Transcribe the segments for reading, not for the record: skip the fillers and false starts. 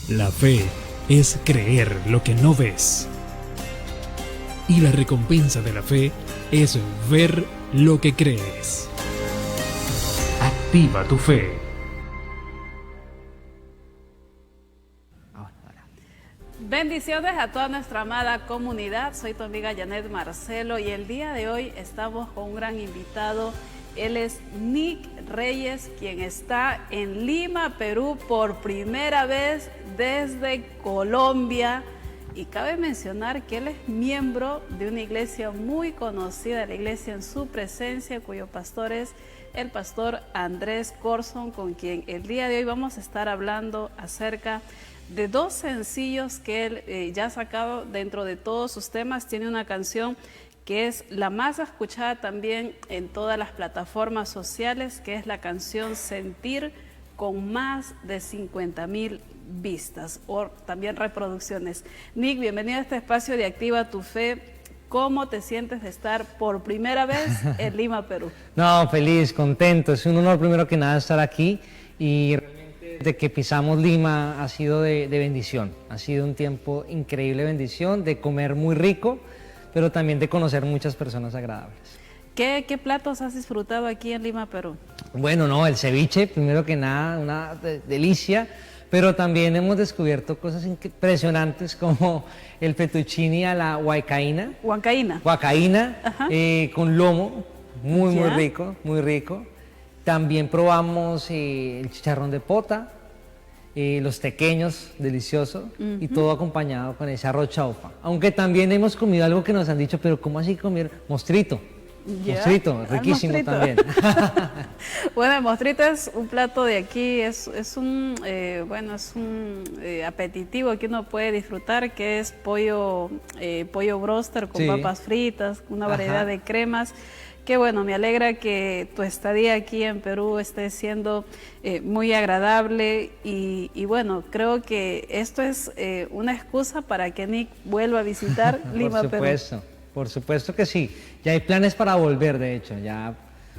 La fe es creer lo que no ves. Y la recompensa de la fe es ver lo que crees. Activa tu fe. Bendiciones a toda nuestra amada comunidad. Soy tu amiga Janet Marcelo y el día de hoy estamos con un gran invitado. Él es Nick Reyes, quien está en Lima, Perú, por primera vez desde Colombia. Y cabe mencionar que él es miembro de una iglesia muy conocida, la iglesia En Su Presencia, cuyo pastor es el pastor Andrés Corson, con quien el día de hoy vamos a estar hablando acerca de dos sencillos que él ya ha sacado. Dentro de todos sus temas tiene una canción que es la más escuchada también en todas las plataformas sociales, que es la canción Sentir, con más de 50,000 vistas o también reproducciones. Nick, bienvenido a este espacio de Activa tu Fe. ¿Cómo te sientes de estar por primera vez en Lima, Perú? No, feliz, contento. Es un honor primero que nada estar aquí y realmente desde que pisamos Lima ha sido de bendición. Ha sido un tiempo increíble de bendición, de comer muy rico, pero también de conocer muchas personas agradables. ¿Qué platos has disfrutado aquí en Lima, Perú? Bueno, no, el ceviche, primero que nada, una delicia, pero también hemos descubierto cosas impresionantes como el fettuccine a la huancaína. Huancaína. Huancaína, con lomo, muy rico, muy rico. También probamos el chicharrón de pota, los tequeños, delicioso, y todo acompañado con ese arroz chaufa. Aunque también hemos comido algo que nos han dicho, pero ¿cómo así comer? Mostrito. Mostrito, riquísimo mostrito también. Bueno, el mostrito es un plato de aquí, es un aperitivo que uno puede disfrutar, que es pollo broster con papas fritas, una variedad de cremas. Qué bueno, me alegra que tu estadía aquí en Perú esté siendo muy agradable y bueno, creo que esto es una excusa para que Nick vuelva a visitar Lima, Perú. Por supuesto que sí. Ya hay planes para volver, de hecho. Ya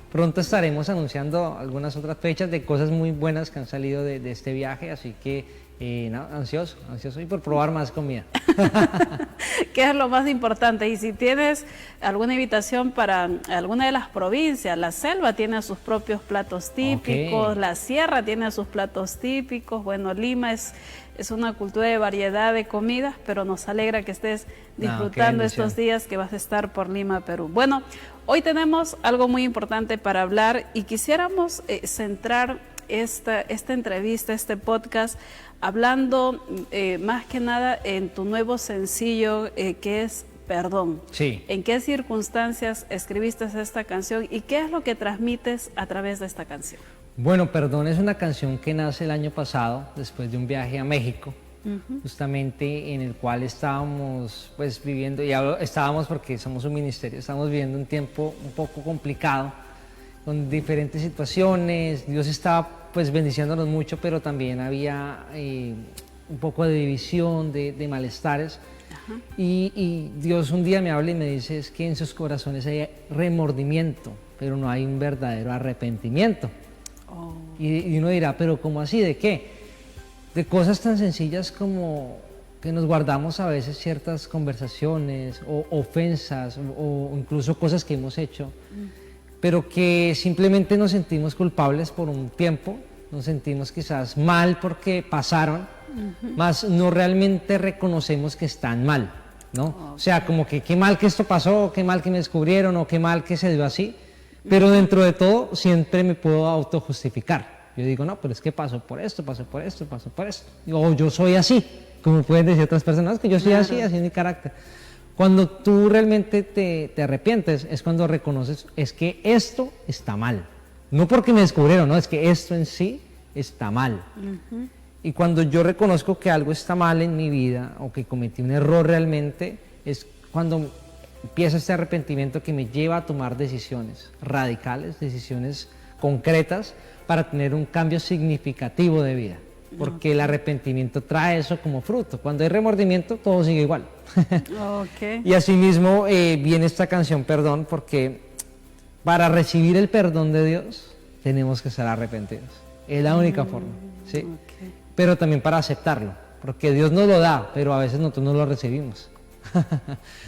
pronto estaremos anunciando algunas otras fechas de cosas muy buenas que han salido de este viaje, así que ansioso y por probar más comida. ¿Qué es lo más importante? Y si tienes alguna invitación para alguna de las provincias, la selva tiene sus propios platos típicos, la sierra tiene sus platos típicos, bueno, Lima es una cultura de variedad de comidas, pero nos alegra que estés disfrutando estos días que vas a estar por Lima, Perú. Bueno, hoy tenemos algo muy importante para hablar y quisiéramos centrar esta entrevista, este podcast, hablando más que nada en tu nuevo sencillo que es Perdón. Sí. ¿En qué circunstancias escribiste esta canción y qué es lo que transmites a través de esta canción? Bueno, Perdón es una canción que nace el año pasado, después de un viaje a México, justamente en el cual estábamos pues viviendo, y estábamos porque somos un ministerio, estábamos viviendo un tiempo un poco complicado, con diferentes situaciones. Dios estaba pues bendiciéndonos mucho, pero también había un poco de división, de malestares. Y Dios un día me habla y me dice, es que en sus corazones hay remordimiento, pero no hay un verdadero arrepentimiento. Y uno dirá, pero ¿cómo así? ¿De qué? De cosas tan sencillas como que nos guardamos a veces ciertas conversaciones o ofensas o incluso cosas que hemos hecho, pero que simplemente nos sentimos culpables por un tiempo, nos sentimos quizás mal porque pasaron, mas no realmente reconocemos que están mal, ¿no? O sea, como que qué mal que esto pasó, qué mal que me descubrieron o qué mal que se dio así, pero dentro de todo siempre me puedo autojustificar. Yo digo, no, pero es que pasó por esto, pasó por esto, pasó por esto. O yo soy así, como pueden decir otras personas, que yo soy así es mi carácter. Cuando tú realmente te arrepientes es cuando reconoces, es que esto está mal. No porque me descubrieron, no, es que esto en sí está mal. Y cuando yo reconozco que algo está mal en mi vida o que cometí un error realmente, es cuando empieza este arrepentimiento que me lleva a tomar decisiones radicales, decisiones concretas para tener un cambio significativo de vida. Porque el arrepentimiento trae eso como fruto. Cuando hay remordimiento, todo sigue igual. Y asimismo viene esta canción, Perdón, porque para recibir el perdón de Dios tenemos que ser arrepentidos. Es la única forma, ¿sí? Pero también para aceptarlo. porque Dios nos lo da, pero a veces nosotros no lo recibimos,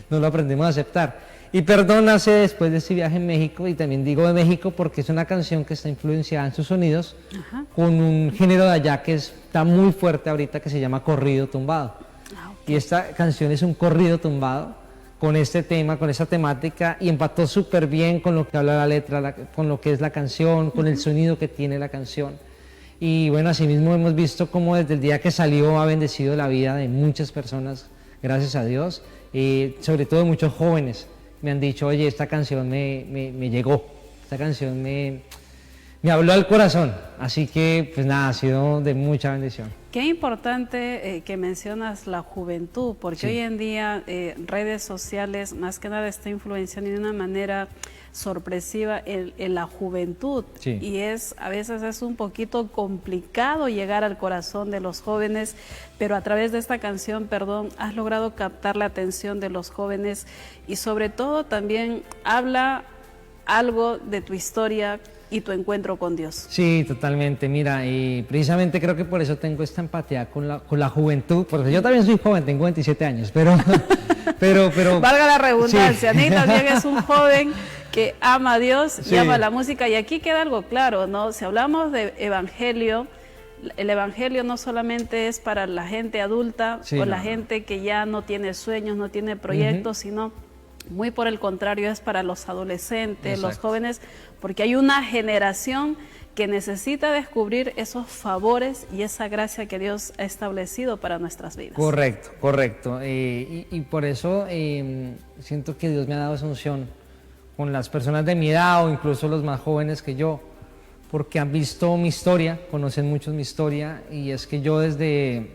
no lo aprendemos a aceptar. Y Perdón nace después de ese viaje en México, y también digo de México porque es una canción que está influenciada en sus sonidos con un género de allá que está muy fuerte ahorita, que se llama corrido tumbado. Y esta canción es un corrido tumbado con este tema, con esta temática, y empató súper bien con lo que habla la letra, con lo que es la canción, con el sonido que tiene la canción. Y bueno, asimismo hemos visto cómo desde el día que salió ha bendecido la vida de muchas personas, gracias a Dios, sobre todo de muchos jóvenes. Me han dicho, oye, esta canción me llegó, esta canción me habló al corazón, así que pues nada, ha sido de mucha bendición. Qué importante que mencionas la juventud, porque hoy en día redes sociales más que nada está influenciando de una manera sorpresiva en la juventud, y a veces es un poquito complicado llegar al corazón de los jóvenes, pero a través de esta canción, Perdón, has logrado captar la atención de los jóvenes, y sobre todo también habla algo de tu historia y tu encuentro con Dios. Sí, totalmente. Mira, y precisamente creo que por eso tengo esta empatía con la juventud, porque yo también soy joven, tengo 27 años, pero valga la redundancia, Nick también es un joven que ama a Dios y ama la música, y aquí queda algo claro, ¿no? Si hablamos de evangelio, el evangelio no solamente es para la gente adulta o la gente que ya no tiene sueños, no tiene proyectos, sino muy por el contrario, es para los adolescentes, los jóvenes, porque hay una generación que necesita descubrir esos favores y esa gracia que Dios ha establecido para nuestras vidas. Correcto, correcto. Y por eso siento que Dios me ha dado esa unción con las personas de mi edad o incluso los más jóvenes que yo, porque han visto mi historia, conocen mucho mi historia, y es que yo desde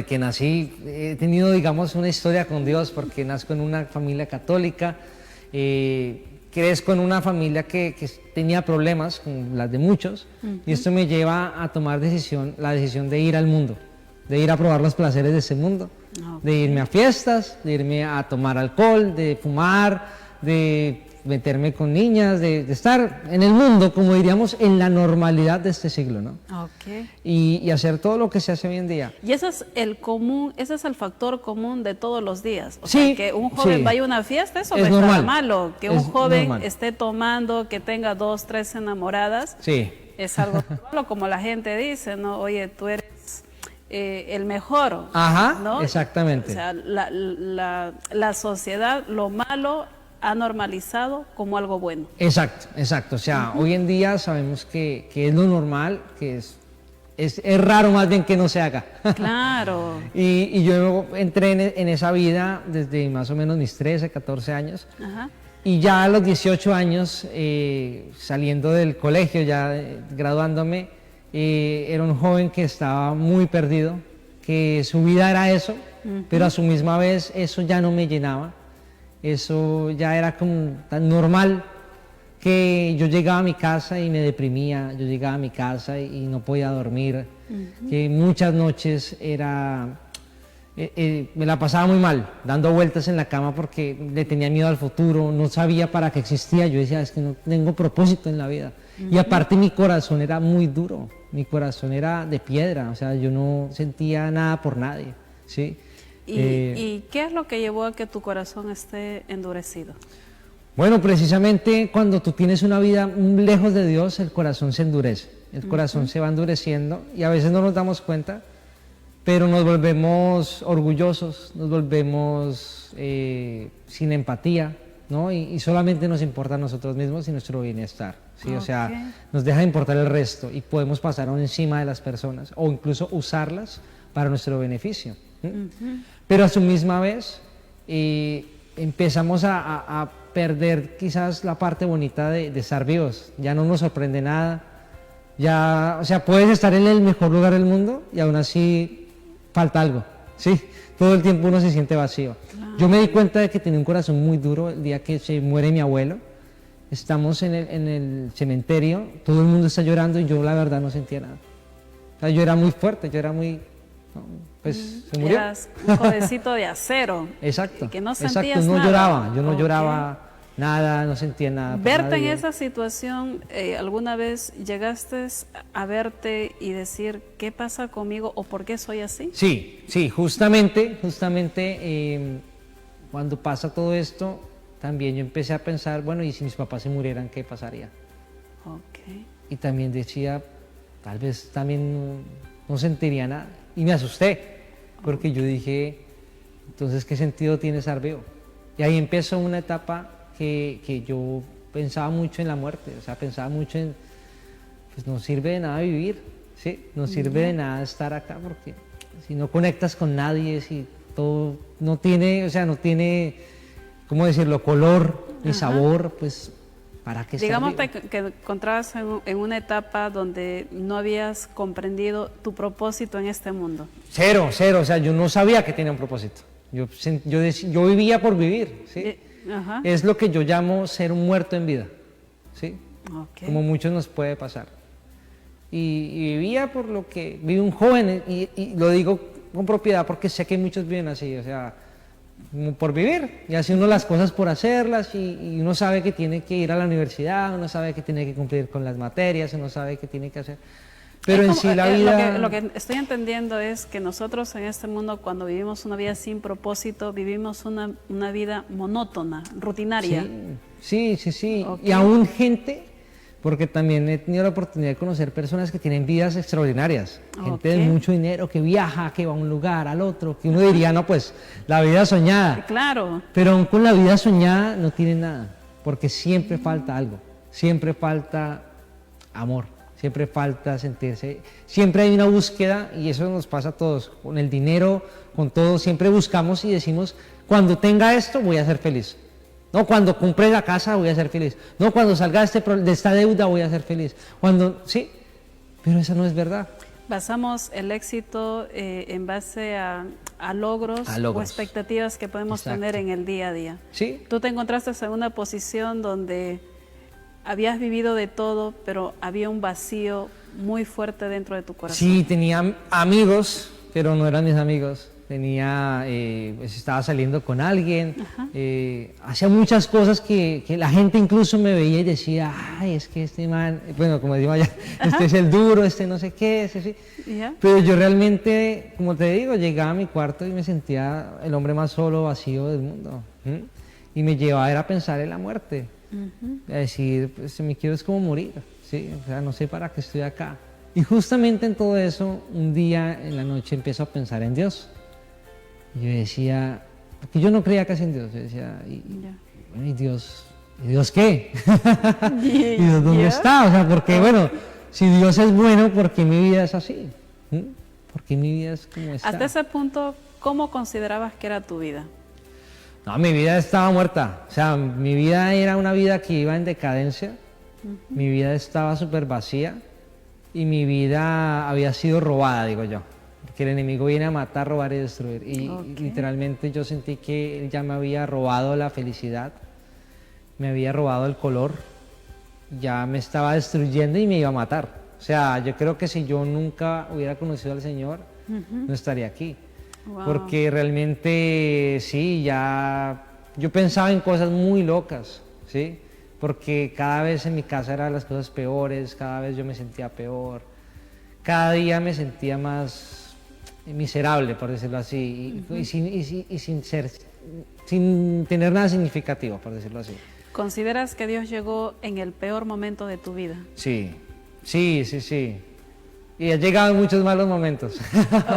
que nací he tenido, digamos, una historia con Dios, porque nazco en una familia católica, crezco en una familia que tenía problemas, como las de muchos, y esto me lleva a tomar la decisión de ir al mundo, de ir a probar los placeres de ese mundo, de irme a fiestas, de irme a tomar alcohol, de fumar, de meterme con niñas, de estar en el mundo, como diríamos, en la normalidad de este siglo, ¿no? Y hacer todo lo que se hace hoy en día. Y ese es el factor común de todos los días. O sea, que un joven vaya a una fiesta, eso no es nada malo. Que un joven esté tomando, que tenga 2, 3 enamoradas, es algo malo, como la gente dice, ¿no? Oye, tú eres el mejor. ¿No? Exactamente. O sea, la sociedad, lo malo ha normalizado como algo bueno. Exacto. O sea, hoy en día sabemos que es lo normal, que es raro más bien que no se haga. Claro. y yo entré en esa vida desde más o menos mis 13, 14 años. Y ya a los 18 años, saliendo del colegio, ya graduándome, era un joven que estaba muy perdido, que su vida era eso, pero a su misma vez eso ya no me llenaba. Eso ya era como tan normal que yo llegaba a mi casa y me deprimía, yo llegaba a mi casa y no podía dormir, que muchas noches me la pasaba muy mal, dando vueltas en la cama porque le tenía miedo al futuro, no sabía para qué existía, yo decía, es que no tengo propósito en la vida. Y aparte mi corazón era muy duro, mi corazón era de piedra, o sea, yo no sentía nada por nadie, ¿sí? ¿Y qué es lo que llevó a que tu corazón esté endurecido? Bueno, precisamente cuando tú tienes una vida lejos de Dios, el corazón se endurece, el corazón se va endureciendo y a veces no nos damos cuenta, pero nos volvemos orgullosos, nos volvemos sin empatía, ¿no? Y solamente nos importa a nosotros mismos y nuestro bienestar, ¿sí? O sea, nos deja de importar el resto y podemos pasar encima de las personas o incluso usarlas para nuestro beneficio. Pero a su misma vez empezamos a perder quizás la parte bonita de estar vivos, ya no nos sorprende nada, ya, o sea, puedes estar en el mejor lugar del mundo y aún así falta algo, ¿sí? Todo el tiempo uno se siente vacío. Yo me di cuenta de que tenía un corazón muy duro el día que se muere mi abuelo, estamos en el cementerio, todo el mundo está llorando y yo la verdad no sentía nada, o sea, yo era muy fuerte, yo era muy... Pues se murió. Eras un jovencito de acero. Exacto. Que no sentías no nada. lloraba, yo no lloraba nada, no sentía nada por Verte en nadie. esa situación, ¿alguna vez llegaste a verte y decir qué pasa conmigo o por qué soy así? Sí, sí, justamente, cuando pasa todo esto, también yo empecé a pensar, bueno, ¿y si mis papás se murieran, qué pasaría? Ok. Y también decía, tal vez también no sentiría nada. Y me asusté, porque yo dije, entonces, ¿qué sentido tiene estar vivo? Y ahí empezó una etapa que yo pensaba mucho en la muerte, o sea, pensaba mucho en, pues no sirve de nada vivir, ¿sí? No sirve de nada estar acá, porque si no conectas con nadie, si todo no tiene, o sea, no tiene, ¿cómo decirlo?, color ni sabor, pues, ¿para qué estar Digamos vivo? que encontrabas en una etapa donde no habías comprendido tu propósito en este mundo. Cero, cero, o sea, yo no sabía que tenía un propósito. Yo vivía por vivir, ¿sí? Ajá. Es lo que yo llamo ser un muerto en vida, ¿sí? Ok. Como muchos nos puede pasar. Y vivía por lo que vive un joven, y lo digo con propiedad porque sé que muchos viven así, o sea, como por vivir, y hace uno las cosas por hacerlas, y uno sabe que tiene que ir a la universidad, uno sabe que tiene que cumplir con las materias, uno sabe que tiene que hacer... Pero Es en como, sí la vida... lo que estoy entendiendo es que nosotros en este mundo, cuando vivimos una vida sin propósito, vivimos una vida monótona, rutinaria. Sí, sí, sí, sí. Ok. Y aún gente, porque también he tenido la oportunidad de conocer personas que tienen vidas extraordinarias. Gente de Ok. mucho dinero, que viaja, que va a un lugar, al otro, que uno diría, no, pues, la vida soñada. Claro. Pero aún con la vida soñada no tienen nada, porque siempre falta algo, siempre falta amor, siempre falta sentirse, siempre hay una búsqueda, y eso nos pasa a todos, con el dinero, con todo, siempre buscamos y decimos, cuando tenga esto voy a ser feliz. No, cuando compre la casa voy a ser feliz. No, cuando salga de esta deuda voy a ser feliz. Cuando, sí, pero eso no es verdad. Basamos el éxito en base a logros, A logros. o expectativas que podemos Exacto. tener en el día a día. Sí, Tú te encontraste en una posición donde habías vivido de todo, pero había un vacío muy fuerte dentro de tu corazón. sí, tenía amigos, pero no eran mis amigos. Pues estaba saliendo con alguien, hacía muchas cosas que la gente incluso me veía y decía, ay, es que este man, bueno, como digo allá, este es el duro, este no sé qué, este sí. ¿Ya? Pero yo realmente, como te digo, llegaba a mi cuarto y me sentía el hombre más solo, vacío del mundo. ¿Mm? Y me llevaba era a pensar en la muerte, a decir, pues si me quiero es como morir, ¿sí? O sea, no sé para qué estoy acá. Y justamente en todo eso, un día en la noche empiezo a pensar en Dios. Y yo decía, porque yo no creía casi en Dios, yo decía, Ya. bueno, ¿y Dios qué? ¿Y ¿Y Dios dónde ya? está? O sea, porque bueno, si Dios es bueno, ¿por qué mi vida es así? ¿Mm? ¿Por qué mi vida es como está? Hasta ese punto, ¿cómo considerabas que era tu vida? No, mi vida estaba muerta, o sea, mi vida era una vida que iba en decadencia, mi vida estaba súper vacía y mi vida había sido robada, digo yo. Que el enemigo viene a matar, robar y destruir. Y Ok. literalmente yo sentí que él ya me había robado la felicidad, me había robado el color, ya me estaba destruyendo y me iba a matar. O sea, yo creo que si yo nunca hubiera conocido al Señor, no estaría aquí. Wow. Porque realmente sí, ya yo pensaba en cosas muy locas, ¿sí? Porque cada vez en mi casa eran las cosas peores, cada vez yo me sentía peor, cada día me sentía más miserable, por decirlo así, y sin tener nada significativo, por decirlo así. ¿Consideras que Dios llegó en el peor momento de tu vida? Sí, sí, sí, sí. Y ha llegado en muchos malos momentos.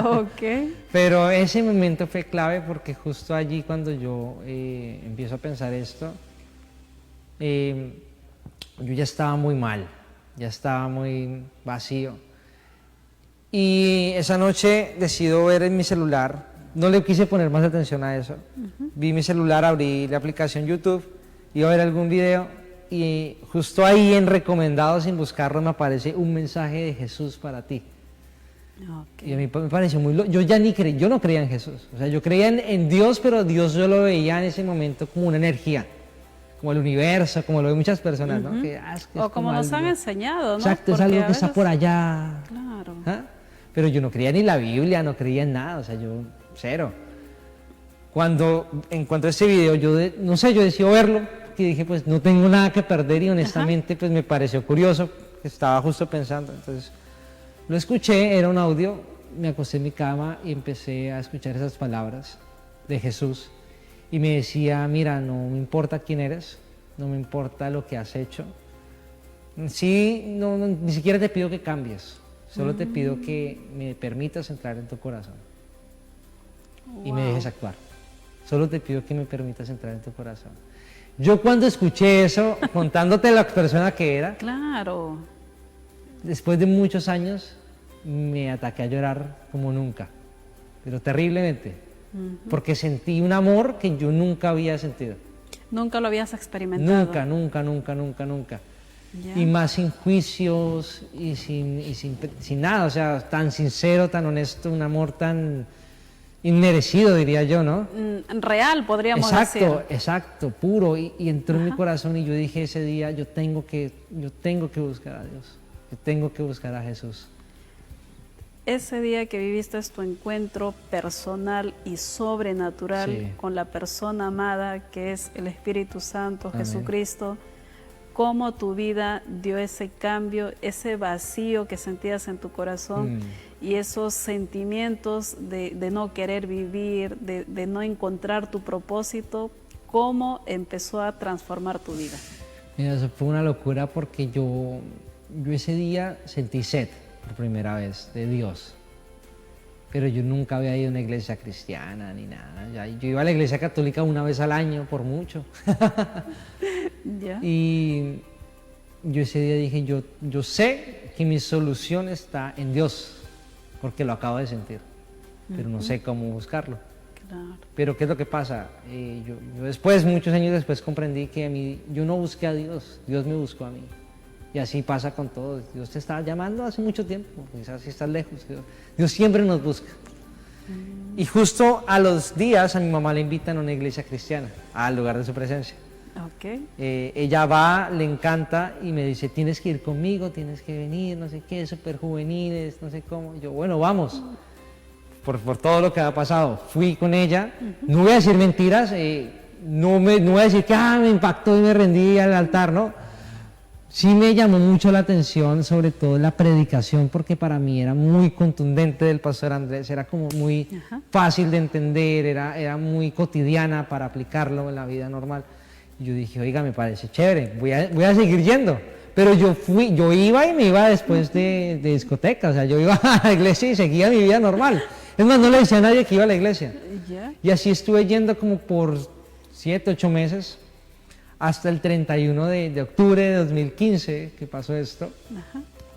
Ok. Pero ese momento fue clave porque justo allí cuando yo empiezo a pensar esto, yo ya estaba muy mal, ya estaba muy vacío. Y esa noche decido ver en mi celular, no le quise poner más atención a eso. Vi mi celular, abrí la aplicación YouTube, iba a ver algún video y justo ahí en recomendados sin buscarlo me aparece un mensaje de Jesús para ti. Ok. Y a mí me pareció muy loco. Yo ya ni creí, yo no creía en Jesús. O sea, yo creía en Dios, pero Dios yo lo veía en ese momento como una energía, como el universo, como lo ve muchas personas, ¿no? Que, es que es O como nos han algo. enseñado, ¿no? Exacto, es Porque algo a que está veces- por allá. Claro. ¿Ah? Pero yo no creía ni la Biblia, no creía en nada, o sea, yo cero. Cuando encuentro ese video, no sé, yo decido verlo, que dije, pues no tengo nada que perder y honestamente pues me pareció curioso, estaba justo pensando, entonces lo escuché, era un audio, me acosté en mi cama y empecé a escuchar esas palabras de Jesús y me decía, mira, no me importa quién eres, no me importa lo que has hecho, sí, ni siquiera te pido que cambies, solo te pido que me permitas entrar en tu corazón y me dejes actuar. Solo te pido que me permitas entrar en tu corazón. Yo cuando escuché eso, contándote la persona que era, Claro. después de muchos años, me ataqué a llorar como nunca, pero terriblemente, porque sentí un amor que yo nunca había sentido. Nunca lo habías experimentado. Nunca. Ya. Y más sin juicios y sin nada, o sea, tan sincero, tan honesto, un amor tan inmerecido, diría yo, ¿no? Real, podríamos decir. Exacto, puro, y entró en mi corazón y yo dije ese día, yo tengo que buscar a Dios, yo tengo que buscar a Jesús. Ese día que viviste tu encuentro personal y sobrenatural Sí. con la persona amada que es el Espíritu Santo, Amén. Jesucristo, cómo tu vida dio ese cambio, ese vacío que sentías en tu corazón y esos sentimientos de no querer vivir, de no encontrar tu propósito, cómo empezó a transformar tu vida. Mira, eso fue una locura porque yo ese día sentí sed por primera vez de Dios, pero yo nunca había ido a una iglesia cristiana ni nada. Yo iba a la iglesia católica una vez al año, por mucho. ¿Ya? Y yo ese día dije, yo sé que mi solución está en Dios, porque lo acabo de sentir, pero no sé cómo buscarlo. Claro. Pero ¿qué es lo que pasa? Yo después, muchos años después, comprendí que yo no busqué a Dios, Dios me buscó a mí. Y así pasa con todos. Dios te está llamando hace mucho tiempo, quizás si estás lejos. Dios siempre nos busca. Y justo a los días a mi mamá le invitan a una iglesia cristiana, al lugar de su presencia. Ok. Ella va, le encanta y me dice, tienes que ir conmigo, tienes que venir, no sé qué, súper juveniles, no sé cómo. Yo, bueno, vamos. Por todo lo que ha pasado. Fui con ella, no voy a decir mentiras, no voy a decir que me impactó y me rendí al altar, ¿no? Sí me llamó mucho la atención, sobre todo la predicación, porque para mí era muy contundente del pastor Andrés, era como muy fácil de entender, era muy cotidiana para aplicarlo en la vida normal. Y yo dije, oiga, me parece chévere, voy a seguir yendo. Pero yo iba y me iba después de discoteca, o sea, yo iba a la iglesia y seguía mi vida normal. Es más, no le decía a nadie que iba a la iglesia. ¿Ya? Y así estuve yendo como por 7, 8 meses, hasta el 31 de octubre de 2015, que pasó esto,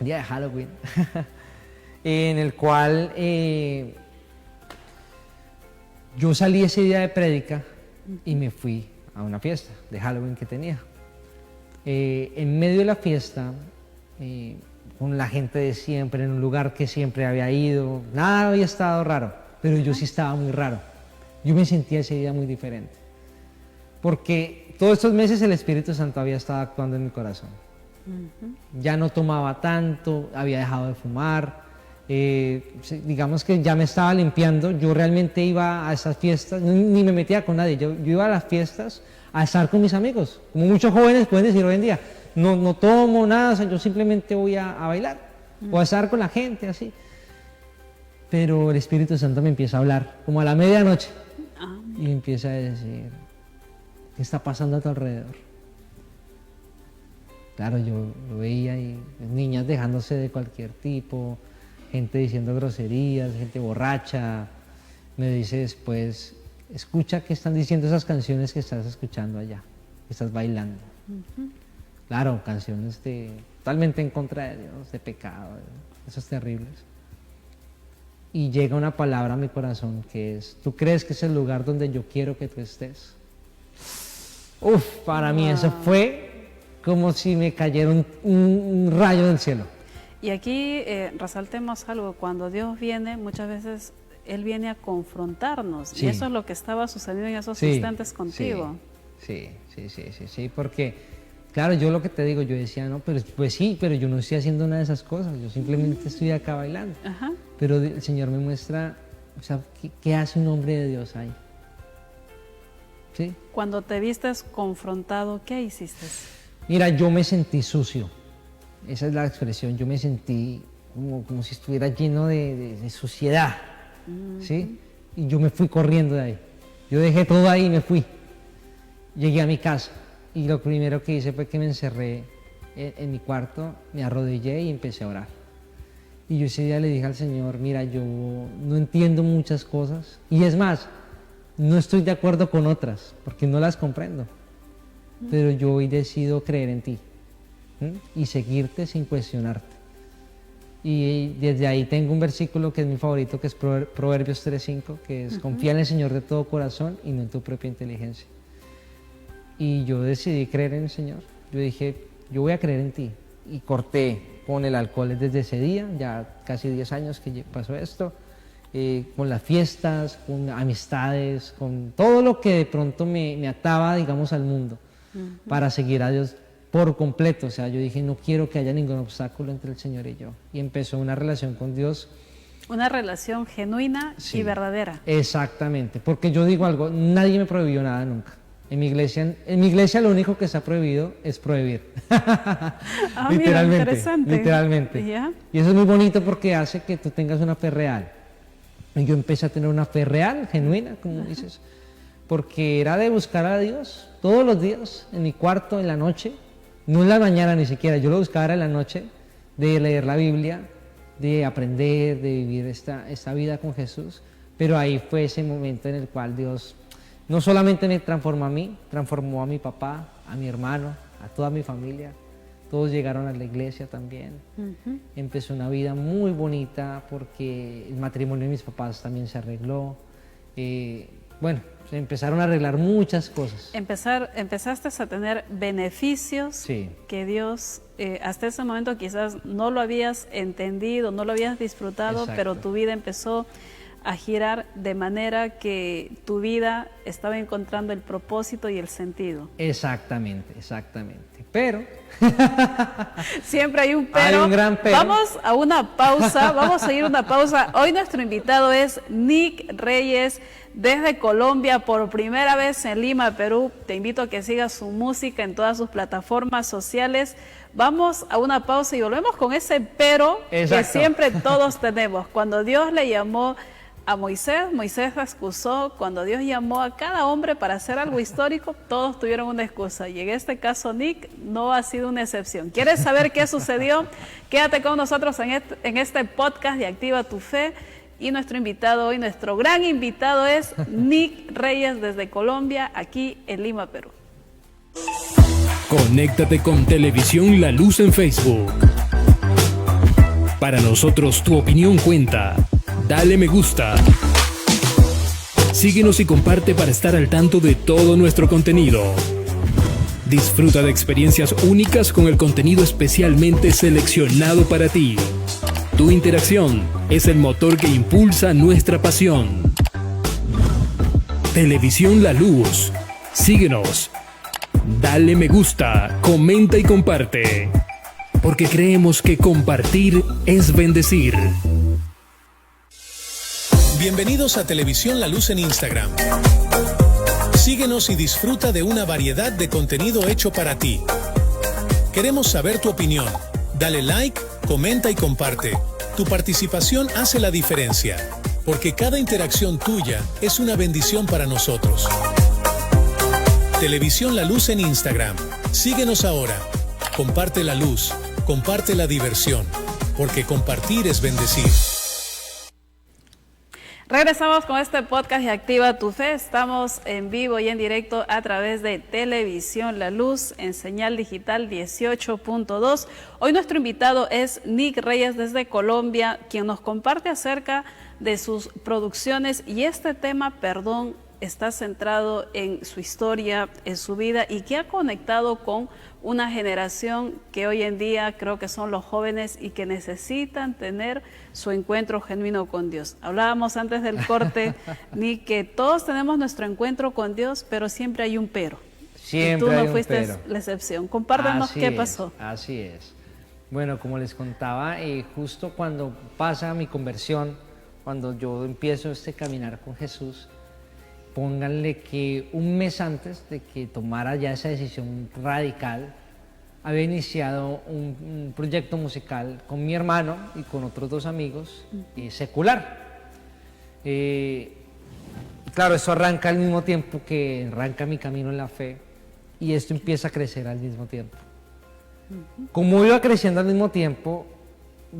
día de Halloween, en el cual yo salí ese día de prédica y me fui a una fiesta de Halloween que tenía. En medio de la fiesta, con la gente de siempre, en un lugar que siempre había ido, nada había estado raro, pero yo sí estaba muy raro. Yo me sentía ese día muy diferente, porque todos estos meses el Espíritu Santo había estado actuando en mi corazón. Ya no tomaba tanto, había dejado de fumar, digamos que ya me estaba limpiando. Yo realmente iba a esas fiestas, ni me metía con nadie, yo iba a las fiestas a estar con mis amigos, como muchos jóvenes pueden decir hoy en día, no tomo nada, o sea, yo simplemente voy a bailar o a estar con la gente, así. Pero el Espíritu Santo me empieza a hablar, como a la medianoche, y me empieza a decir, ¿qué está pasando a tu alrededor? Claro, yo lo veía y niñas dejándose de cualquier tipo, gente diciendo groserías, gente borracha. Me dice después, escucha qué están diciendo esas canciones que estás escuchando allá, que estás bailando. Claro, canciones totalmente en contra de Dios, de pecado, esos terribles. Y llega una palabra a mi corazón que es, ¿tú crees que es el lugar donde yo quiero que tú estés? Uf, para mí eso fue como si me cayera un rayo del cielo. Y aquí resaltemos algo, cuando Dios viene, muchas veces Él viene a confrontarnos, Sí. y eso es lo que estaba sucediendo en esos instantes contigo. Sí, porque, claro, yo lo que te digo, yo decía, no, pues sí, pero yo no estoy haciendo nada de esas cosas, yo simplemente estoy acá bailando. Ajá. Pero el Señor me muestra, o sea, ¿qué hace un hombre de Dios ahí? ¿sí? Cuando te vistes confrontado, ¿qué hiciste? Mira, yo me sentí sucio, esa es la expresión, yo me sentí como si estuviera lleno de suciedad, ¿sí? Y yo me fui corriendo de ahí, yo dejé todo ahí y me fui. Llegué a mi casa y lo primero que hice fue que me encerré en mi cuarto, me arrodillé y empecé a orar. Y yo ese día le dije al Señor, mira, yo no entiendo muchas cosas y es más, no estoy de acuerdo con otras porque no las comprendo, pero yo hoy decido creer en ti, ¿sí? Y seguirte sin cuestionarte. Y desde ahí tengo un versículo que es mi favorito, que es Proverbios 3:5, que es confía en el Señor de todo corazón y no en tu propia inteligencia. Y yo decidí creer en el Señor. Yo dije, yo voy a creer en ti. Y corté con el alcohol desde ese día, ya casi 10 años que pasó esto, con las fiestas, con amistades, con todo lo que de pronto me ataba, digamos, al mundo, para seguir a Dios por completo. O sea, yo dije, no quiero que haya ningún obstáculo entre el Señor y yo. Y empezó una relación con Dios. Una relación genuina y verdadera. Exactamente, porque yo digo algo, nadie me prohibió nada nunca. En mi iglesia lo único que está prohibido es prohibir. Literalmente, mira, literalmente. ¿Ya? Y eso es muy bonito porque hace que tú tengas una fe real. Y yo empecé a tener una fe real, genuina, como dices, porque era de buscar a Dios todos los días, en mi cuarto, en la noche, no en la mañana ni siquiera, yo lo buscaba en la noche, de leer la Biblia, de aprender, de vivir esta vida con Jesús. Pero ahí fue ese momento en el cual Dios no solamente me transformó a mí, transformó a mi papá, a mi hermano, a toda mi familia. Todos llegaron a la iglesia también. Empezó una vida muy bonita porque el matrimonio de mis papás también se arregló. Bueno, se empezaron a arreglar muchas cosas. Empezaste a tener beneficios Sí. que Dios, hasta ese momento quizás no lo habías entendido, no lo habías disfrutado, Exacto. pero tu vida empezó a girar de manera que tu vida estaba encontrando el propósito y el sentido. Exactamente, exactamente. Pero siempre hay un pero. Hay un gran pero. Vamos a una pausa, vamos a ir a una pausa. Hoy nuestro invitado es Nick Reyes desde Colombia, por primera vez en Lima, Perú. Te invito a que sigas su música en todas sus plataformas sociales. Vamos a una pausa y volvemos con ese pero. Exacto. Que siempre todos tenemos. Cuando Dios le llamó a Moisés, Moisés excusó. Cuando Dios llamó a cada hombre para hacer algo histórico, todos tuvieron una excusa. Y en este caso, Nick no ha sido una excepción. ¿Quieres saber qué sucedió? Quédate con nosotros en este podcast de Activa tu Fe. Y nuestro invitado hoy, nuestro gran invitado es Nick Reyes desde Colombia, aquí en Lima, Perú. Conéctate con Televisión La Luz en Facebook. Para nosotros tu opinión cuenta. Dale me gusta. Síguenos y comparte para estar al tanto de todo nuestro contenido. Disfruta de experiencias únicas con el contenido especialmente seleccionado para ti. Tu interacción es el motor que impulsa nuestra pasión. Televisión La Luz. Síguenos. Dale me gusta, comenta y comparte. Porque creemos que compartir es bendecir. Bienvenidos a Televisión La Luz en Instagram. Síguenos y disfruta de una variedad de contenido hecho para ti. Queremos saber tu opinión. Dale like, comenta y comparte. Tu participación hace la diferencia, porque cada interacción tuya es una bendición para nosotros. Televisión La Luz en Instagram. Síguenos ahora. Comparte la luz, comparte la diversión, porque compartir es bendecir. Regresamos con este podcast de Activa tu Fe. Estamos en vivo y en directo a través de Televisión La Luz en señal digital 18.2. Hoy nuestro invitado es Nick Reyes desde Colombia, quien nos comparte acerca de sus producciones, y este tema, perdón, está centrado en su historia, en su vida, y que ha conectado con una generación que hoy en día creo que son los jóvenes y que necesitan tener su encuentro genuino con Dios. Hablábamos antes del corte, ni que todos tenemos nuestro encuentro con Dios, pero siempre hay un pero. Siempre y tú hay no un fuiste pero. La excepción. Compártanos qué pasó. Así es. Bueno, como les contaba, justo cuando pasa mi conversión, cuando yo empiezo este caminar con Jesús, pónganle que un mes antes de que tomara ya esa decisión radical, había iniciado un proyecto musical con mi hermano y con otros 2 amigos, secular. Claro, eso arranca al mismo tiempo que arranca mi camino en la fe, y esto empieza a crecer al mismo tiempo. Como iba creciendo al mismo tiempo,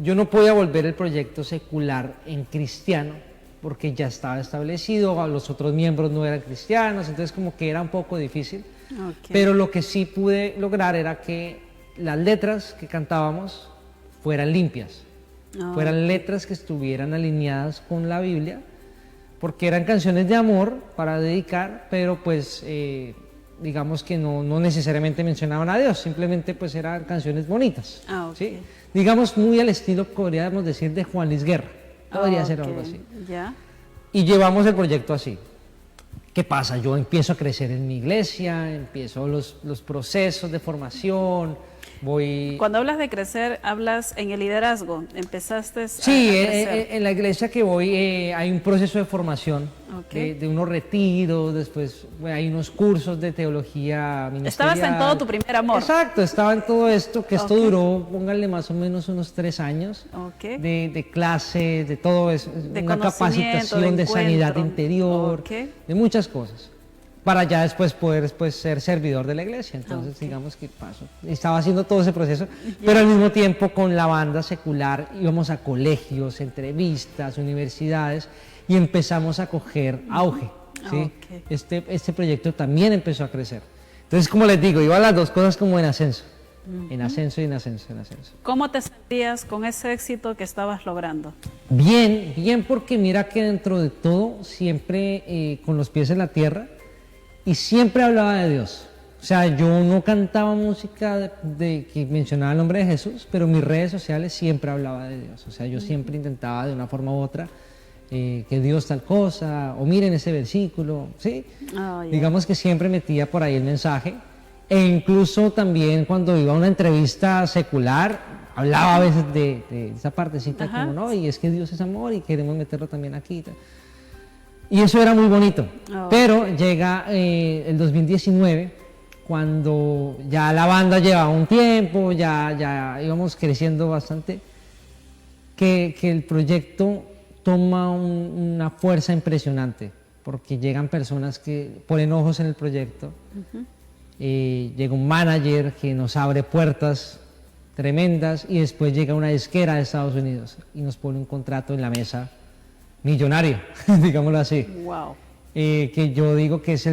yo no podía volver el proyecto secular en cristiano, porque ya estaba establecido, los otros miembros no eran cristianos, entonces como que era un poco difícil. Okay. Pero lo que sí pude lograr era que las letras que cantábamos fueran limpias, fueran letras que estuvieran alineadas con la Biblia, porque eran canciones de amor para dedicar, pero pues digamos que no necesariamente mencionaban a Dios, simplemente pues eran canciones bonitas. Okay. ¿Sí? Digamos muy al estilo, podríamos decir, de Juan Luis Guerra. Podría ser algo así. ¿Ya? Y llevamos el proyecto así. ¿Qué pasa? Yo empiezo a crecer en mi iglesia, empiezo los procesos de formación, voy... Cuando hablas de crecer, hablas en el liderazgo. Empezaste Sí, a crecer. en la iglesia que voy hay un proceso de formación, Okay. de unos retiros, después hay unos cursos de teología ministerial. Estabas en todo tu primer amor. Exacto, estaba en todo esto, que esto Okay. duró, pónganle más o menos unos 3 años, Okay. de clases, de todo eso, De una conocimiento, capacitación de sanidad encuentro. interior, Okay. de muchas cosas, para ya después poder ser servidor de la iglesia. Entonces, Okay. digamos que paso. Estaba haciendo todo ese proceso, pero al mismo tiempo con la banda secular íbamos a colegios, entrevistas, universidades, y empezamos a coger auge. ¿Sí? Okay. Este proyecto también empezó a crecer. Entonces, como les digo, iban las 2 cosas como en ascenso. En ascenso y en ascenso, en ascenso. ¿Cómo te sentías con ese éxito que estabas logrando? Bien, porque mira que dentro de todo, siempre con los pies en la tierra, y siempre hablaba de Dios. O sea, yo no cantaba música que mencionaba el nombre de Jesús, pero mis redes sociales siempre hablaba de Dios. O sea, yo siempre intentaba de una forma u otra que Dios tal cosa, o miren ese versículo, ¿sí? Oh, yeah. Digamos que siempre metía por ahí el mensaje, e incluso también cuando iba a una entrevista secular, hablaba a veces de esa partecita. Ajá. Como, ¿no? Y es que Dios es amor y queremos meterlo también aquí. Y eso era muy bonito. Oh, pero llega el 2019, cuando ya la banda llevaba un tiempo, ya íbamos creciendo bastante, que el proyecto toma una fuerza impresionante, porque llegan personas que ponen ojos en el proyecto, llega un manager que nos abre puertas tremendas, y después llega una disquera de Estados Unidos y nos pone un contrato en la mesa millonario, digámoslo así. Wow. Que yo digo que es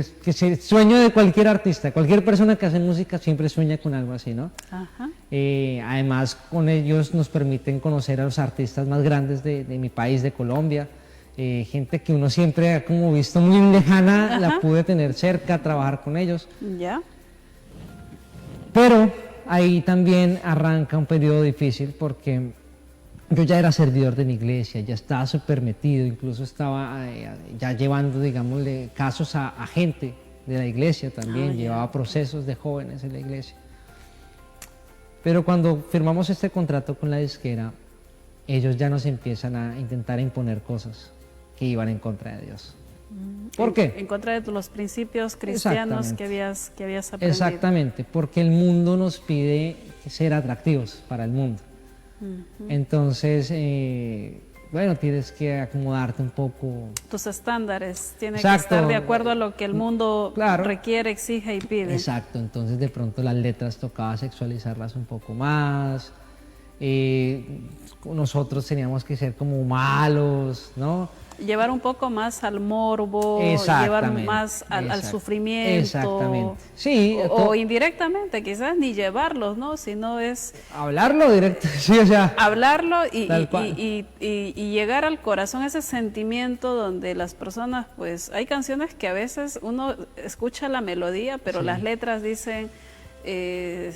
el sueño de cualquier artista, cualquier persona que hace música siempre sueña con algo así, ¿no? Ajá. Además, con ellos nos permiten conocer a los artistas más grandes de mi país, de Colombia, gente que uno siempre ha como visto muy lejana. Ajá. La pude tener cerca, trabajar con ellos. Ya. Pero ahí también arranca un periodo difícil, porque yo ya era servidor de mi iglesia, ya estaba súper metido, incluso estaba ya llevando, digámosle, casos a gente de la iglesia también, llevaba procesos de jóvenes en la iglesia. Pero cuando firmamos este contrato con la disquera, ellos ya nos empiezan a intentar imponer cosas que iban en contra de Dios. ¿Por qué? En contra de los principios cristianos que habías aprendido. Exactamente, porque el mundo nos pide ser atractivos para el mundo. Entonces, bueno, tienes que acomodarte un poco. Tus estándares tienen Exacto. que estar de acuerdo a lo que el mundo claro. requiere, exige y pide. Exacto, entonces de pronto las letras tocaba sexualizarlas un poco más. Nosotros teníamos que ser como malos, ¿no? Llevar un poco más al morbo, llevar más al sufrimiento. Exactamente. Sí, o indirectamente, quizás ni llevarlos, ¿no? Sino es... hablarlo directo, sí, o sea... hablarlo y llegar al corazón, ese sentimiento donde las personas, pues, hay canciones que a veces uno escucha la melodía, pero las letras dicen...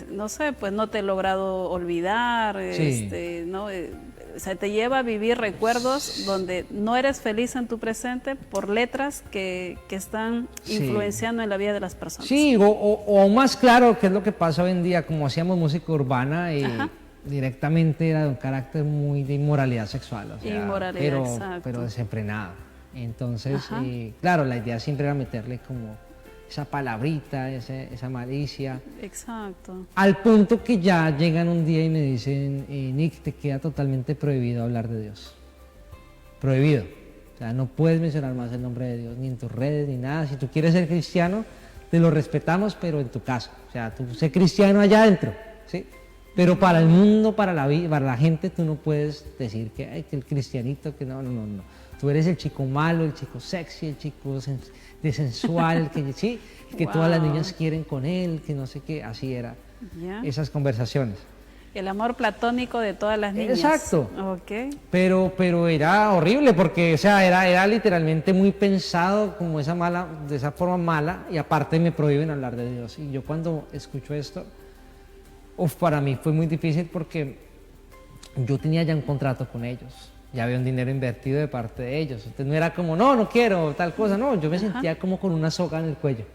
no sé, pues no te he logrado olvidar, ¿no? O sea, te lleva a vivir recuerdos donde no eres feliz en tu presente por letras que están influenciando en la vida de las personas. Sí, o más claro, que es lo que pasa hoy en día, como hacíamos música urbana, directamente era de un carácter muy de inmoralidad sexual, o sea, inmoralidad, pero desenfrenada. Entonces, claro, la idea siempre era meterle como esa palabrita, esa malicia. Exacto. Al punto que ya llegan un día y me dicen, Nick, te queda totalmente prohibido hablar de Dios. Prohibido. O sea, no puedes mencionar más el nombre de Dios, ni en tus redes, ni nada. Si tú quieres ser cristiano, te lo respetamos, pero en tu casa. O sea, tú sé cristiano allá adentro, ¿sí? Pero para el mundo, para la gente, tú no puedes decir que, ay, que el cristianito, que no. Tú eres el chico malo, el chico sexy, el chico sensual, que sí, que todas las niñas quieren con él, que no sé qué, así era. Esas conversaciones. El amor platónico de todas las niñas. Exacto. Okay. Pero era horrible porque, o sea, era literalmente muy pensado como de esa forma mala, y aparte me prohíben hablar de Dios. Y yo cuando escucho esto, para mí fue muy difícil porque yo tenía ya un contrato con ellos. Ya había un dinero invertido de parte de ellos. Entonces no era como, no quiero tal cosa, no. Yo me sentía como con una soga en el cuello.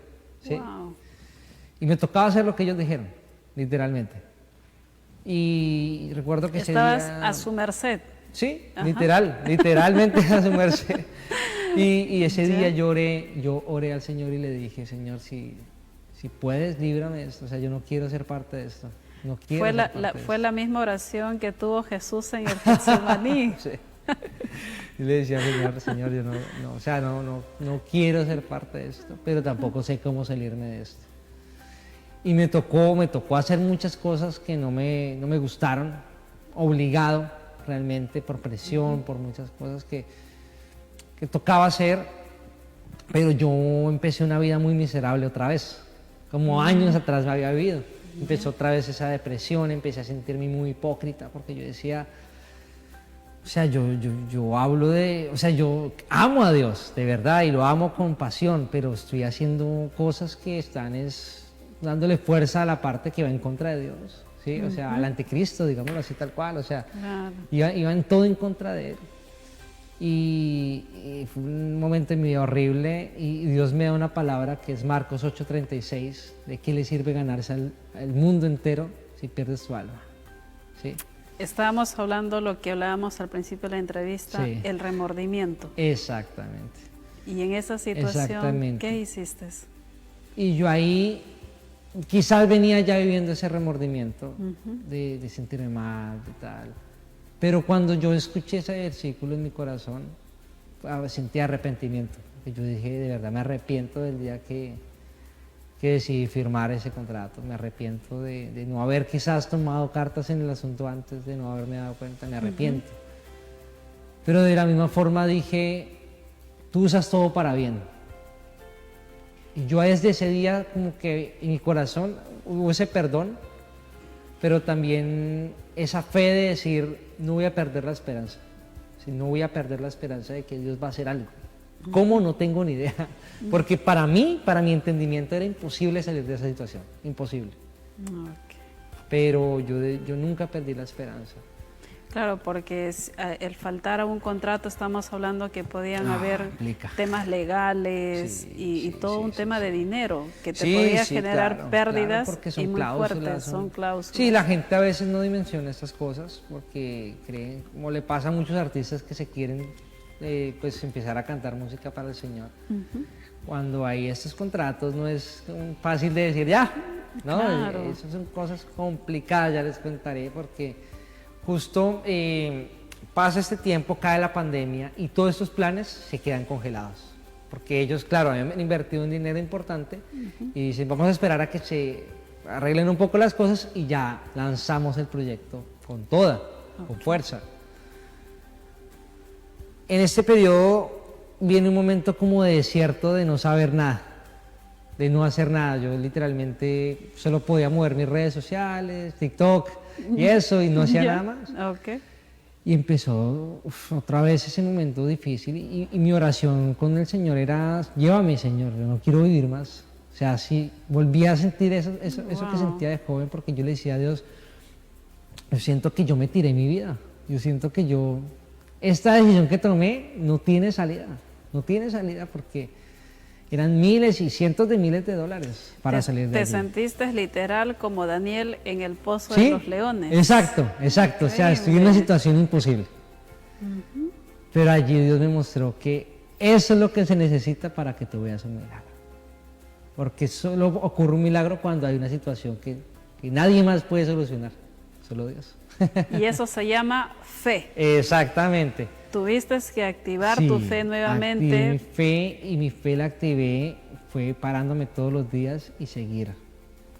¿Sí? Wow. Y me tocaba hacer lo que ellos dijeron, literalmente. Y recuerdo que estabas ese día, a su merced. Sí, literalmente a su merced. Y ese día yo oré al Señor y le dije, Señor, si puedes, líbrame de esto. O sea, yo no quiero ser parte de esto. No quiero fue la misma oración que tuvo Jesús en el Getsemaní. Sí. Y le decía, Señor, yo no quiero ser parte de esto, pero tampoco sé cómo salirme de esto. Y me tocó hacer muchas cosas que no me gustaron, obligado realmente, por presión, por muchas cosas que tocaba hacer, pero yo empecé una vida muy miserable otra vez, como años atrás me había vivido. Empezó otra vez esa depresión, empecé a sentirme muy hipócrita, porque yo decía, o sea, yo hablo o sea, yo amo a Dios, de verdad, y lo amo con pasión, pero estoy haciendo cosas que están dándole fuerza a la parte que va en contra de Dios, ¿sí? O sea, al anticristo, digámoslo así tal cual, o sea, claro. iba en todo en contra de él. Y fue un momento en mi vida horrible, y Dios me da una palabra que es Marcos 8:36, ¿de qué le sirve ganarse al mundo entero si pierdes tu alma? ¿Sí? Estábamos hablando lo que hablábamos al principio de la entrevista, sí. El remordimiento. Exactamente. Y en esa situación, ¿qué hiciste? Y yo ahí quizás venía ya viviendo ese remordimiento de sentirme mal, de tal. Pero cuando yo escuché ese versículo en mi corazón, sentí arrepentimiento. Yo dije, de verdad me arrepiento del día que decidí firmar ese contrato. Me arrepiento de no haber quizás tomado cartas en el asunto antes, de no haberme dado cuenta, me arrepiento. Pero de la misma forma dije, tú usas todo para bien. Y yo desde ese día como que en mi corazón hubo ese perdón, pero también esa fe de decir, no voy a perder la esperanza. No voy a perder la esperanza de que Dios va a hacer algo. ¿Cómo? No tengo ni idea. Porque para mi entendimiento era imposible salir de esa situación. Imposible. Okay. Pero yo nunca perdí la esperanza. Claro, porque el faltar a un contrato, estamos hablando que podían haber temas legales y todo un tema de dinero que te podía generar pérdidas, porque son y muy cláusulas, fuertes, son cláusulas. Sí, la gente a veces no dimensiona estas cosas porque creen, como le pasa a muchos artistas que se quieren pues empezar a cantar música para el Señor. Cuando hay estos contratos no es fácil de decir ya, ¿no? Claro. Esas son cosas complicadas, ya les contaré, porque justo pasa este tiempo, cae la pandemia y todos estos planes se quedan congelados. Porque ellos, claro, habían invertido un dinero importante y dicen, vamos a esperar a que se arreglen un poco las cosas y ya lanzamos el proyecto con toda, con fuerza. En este periodo viene un momento como de desierto, de no saber nada, de no hacer nada. Yo literalmente solo podía mover mis redes sociales, TikTok y eso, y no hacía nada más. Okay. Y empezó otra vez ese momento difícil y mi oración con el Señor era, llévame, Señor, yo no quiero vivir más. O sea, sí, volví a sentir eso que sentía de joven, porque yo le decía a Dios, yo siento que yo me tiré mi vida, yo siento que esta decisión que tomé no tiene salida porque eran miles y cientos de miles de dólares para salir de allí. Te sentiste literal como Daniel en el pozo de los leones. Exacto. O sea, estoy en una situación imposible. Pero allí Dios me mostró que Eso es lo que se necesita para que tú veas un milagro. Porque solo ocurre un milagro cuando hay una situación que nadie más puede solucionar, solo Dios. Y eso se llama fe. Exactamente. Tuviste que activar Sí, tu fe nuevamente. activé mi fe, y mi fe la activé fue parándome todos los días y seguir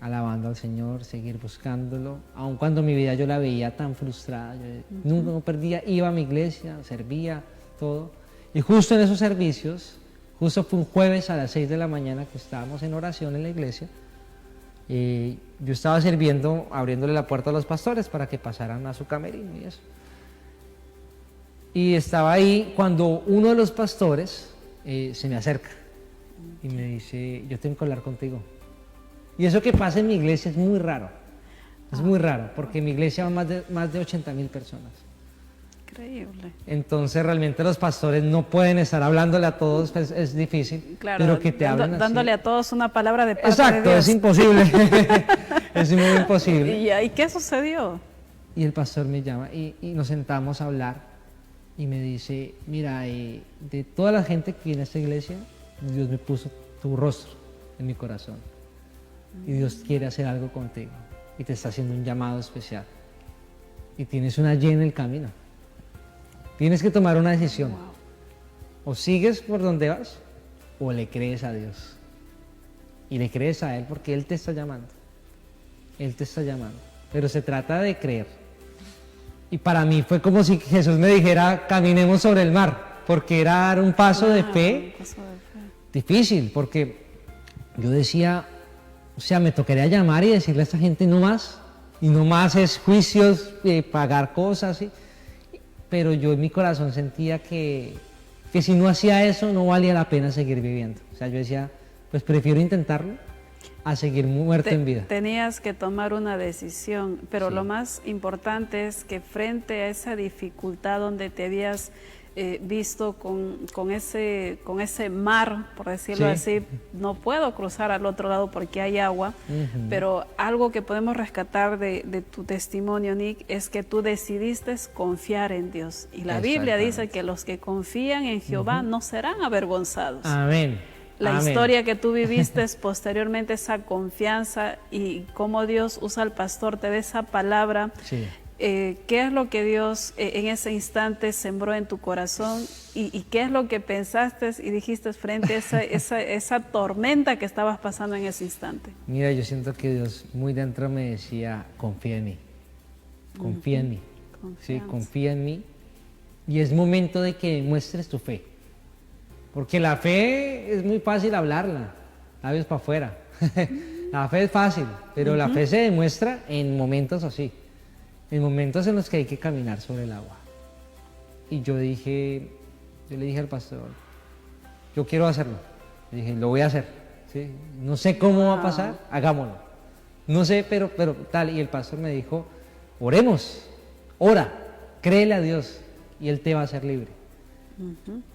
alabando al Señor, seguir buscándolo, aun cuando mi vida yo la veía tan frustrada. Yo nunca no perdía, iba a mi iglesia, servía, todo. Y justo en esos servicios, justo fue un jueves a las 6 de la mañana que estábamos en oración en la iglesia, yo estaba sirviendo, abriéndole la puerta a los pastores para que pasaran a su camerino y eso. Y estaba ahí cuando uno de los pastores se me acerca y me dice, yo tengo que hablar contigo. Y eso que pasa en mi iglesia es muy raro. Es muy raro, porque en mi iglesia van más de 80,000 personas. Increíble. Entonces realmente los pastores no pueden estar hablándole a todos, pues, es difícil. Claro, pero que te hablen así. dándole a todos una palabra de parte Exacto, de Dios. es imposible. Es muy imposible. ¿Y qué sucedió? Y el pastor me llama y nos sentamos a hablar y me dice, mira, de toda la gente que viene a esta iglesia, Dios me puso tu rostro en mi corazón. Y Dios quiere hacer algo contigo y te está haciendo un llamado especial. Y tienes una Y en el camino. Tienes que tomar una decisión. O sigues por donde vas o le crees a Dios. Y le crees a Él porque Él te está llamando. Él te está llamando. Pero se trata de creer. Y para mí fue como si Jesús me dijera, caminemos sobre el mar. Porque era dar un paso de fe difícil. Porque yo decía, o sea, me tocaría llamar y decirle a esta gente no más. Y no más es juicios, pagar cosas. ¿sí? Pero yo en mi corazón sentía que si no hacía eso no valía la pena seguir viviendo. O sea, yo decía, pues prefiero intentarlo a seguir muerto en vida. Tenías que tomar una decisión, pero Sí. lo más importante es que frente a esa dificultad donde te habías visto con ese mar, por decirlo Sí. así, no puedo cruzar al otro lado porque hay agua, pero algo que podemos rescatar de tu testimonio, Nick, es que tú decidiste confiar en Dios. Y la Biblia dice que los que confían en Jehová no serán avergonzados. Amén. La Amén. historia que tú viviste posteriormente, esa confianza y cómo Dios usa al pastor, te da esa palabra. Sí. ¿Qué es lo que Dios en ese instante sembró en tu corazón y qué es lo que pensaste y dijiste frente a esa tormenta que estabas pasando en ese instante? Mira, yo siento que Dios muy dentro me decía, confía en mí, confía en mí, sí, Confianza. confía en mí. Y es momento de que muestres tu fe. Porque la fe es muy fácil hablarla, labios para afuera. La fe es fácil, pero la fe se demuestra en momentos así, en momentos en los que hay que caminar sobre el agua. Y yo le dije al pastor, yo quiero hacerlo. Le dije, lo voy a hacer. ¿sí? No sé cómo va a pasar, hagámoslo. No sé, pero tal. Y el pastor me dijo, oremos, ora, créele a Dios y Él te va a hacer libre.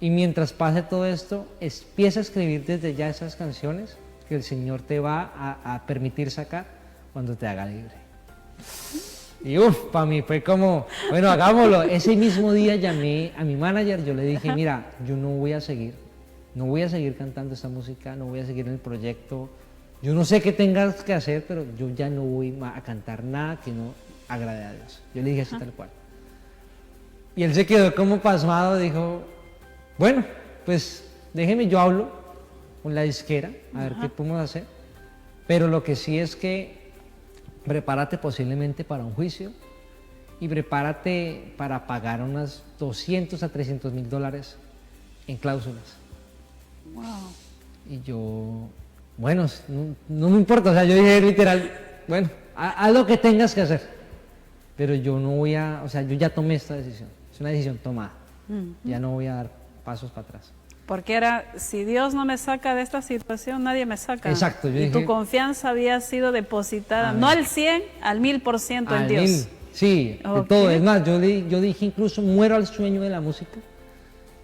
Y mientras pase todo esto, empieza a escribir desde ya esas canciones que el Señor te va a permitir sacar cuando te haga libre. Y para mí fue como, bueno, hagámoslo. Ese mismo día llamé a mi manager, yo le dije, mira, yo no voy a seguir cantando esta música, no voy a seguir en el proyecto. Yo no sé qué tengas que hacer, pero yo ya no voy a cantar nada que no agrade a Dios. Yo le dije así tal cual. Y él se quedó como pasmado, dijo, bueno, pues déjeme, yo hablo con la disquera, a ver qué podemos hacer. Pero lo que sí es que prepárate posiblemente para un juicio y prepárate para pagar unas $200 a $300,000 en cláusulas. Wow. Y yo, bueno, no me importa, o sea, yo dije literal, bueno, haz lo que tengas que hacer, pero yo no voy a, o sea, yo ya tomé esta decisión, es una decisión tomada, ya no voy a dar pasos para atrás. Porque era, si Dios no me saca de esta situación, nadie me saca. Exacto, yo y dije, tu confianza había sido depositada, amén, no al 100, al 1000% en al Dios. 1000, sí, de Ok. todo. Es más, yo dije incluso muero al sueño de la música.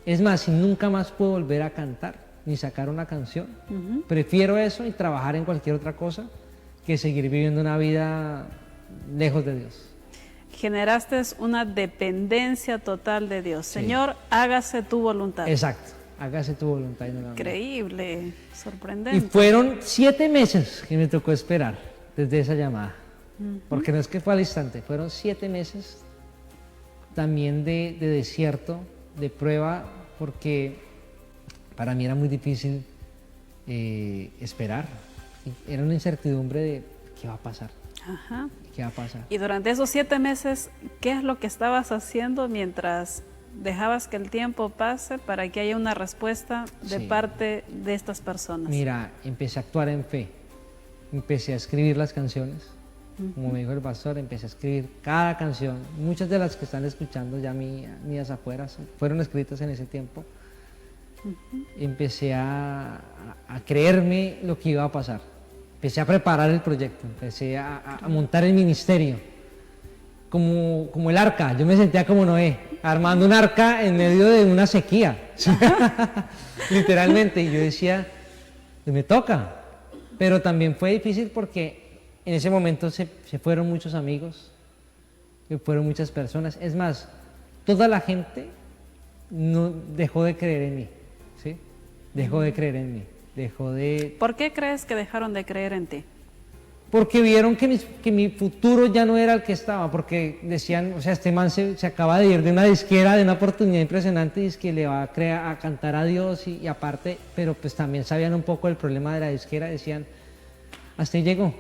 Es más, si nunca más puedo volver a cantar ni sacar una canción, prefiero eso y trabajar en cualquier otra cosa que seguir viviendo una vida lejos de Dios. Generaste una dependencia total de Dios. Sí. Señor, hágase tu voluntad. Exacto, hágase tu voluntad y no la mía. Increíble, sorprendente. Y fueron 7 meses que me tocó esperar desde esa llamada, porque no es que fue al instante, fueron 7 meses también de desierto, de prueba, porque para mí era muy difícil esperar. Era una incertidumbre de qué va a pasar. Ajá. ¿Qué va a pasar? Y durante esos 7 meses, ¿qué es lo que estabas haciendo mientras dejabas que el tiempo pase para que haya una respuesta de Sí. parte de estas personas? Mira, empecé a actuar en fe, empecé a escribir las canciones, como me dijo el pastor, empecé a escribir cada canción. Muchas de las que están escuchando ya mías afuera fueron escritas en ese tiempo. Empecé a creerme lo que iba a pasar, empecé a preparar el proyecto, empecé a montar el ministerio, como el arca. Yo me sentía como Noé, armando un arca en medio de una sequía, literalmente, y yo decía, pues me toca, pero también fue difícil porque en ese momento se fueron muchos amigos, se fueron muchas personas, es más, toda la gente no dejó de creer en mí, ¿sí? Dejó de creer en mí, dejó de... ¿Por qué crees que dejaron de creer en ti? Porque vieron que mi futuro ya no era el que estaba, porque decían, o sea, este man se acaba de ir de una disquera, de una oportunidad impresionante, y es que le va a cantar a Dios, y aparte, pero pues también sabían un poco del problema de la disquera, decían, hasta ahí llegó.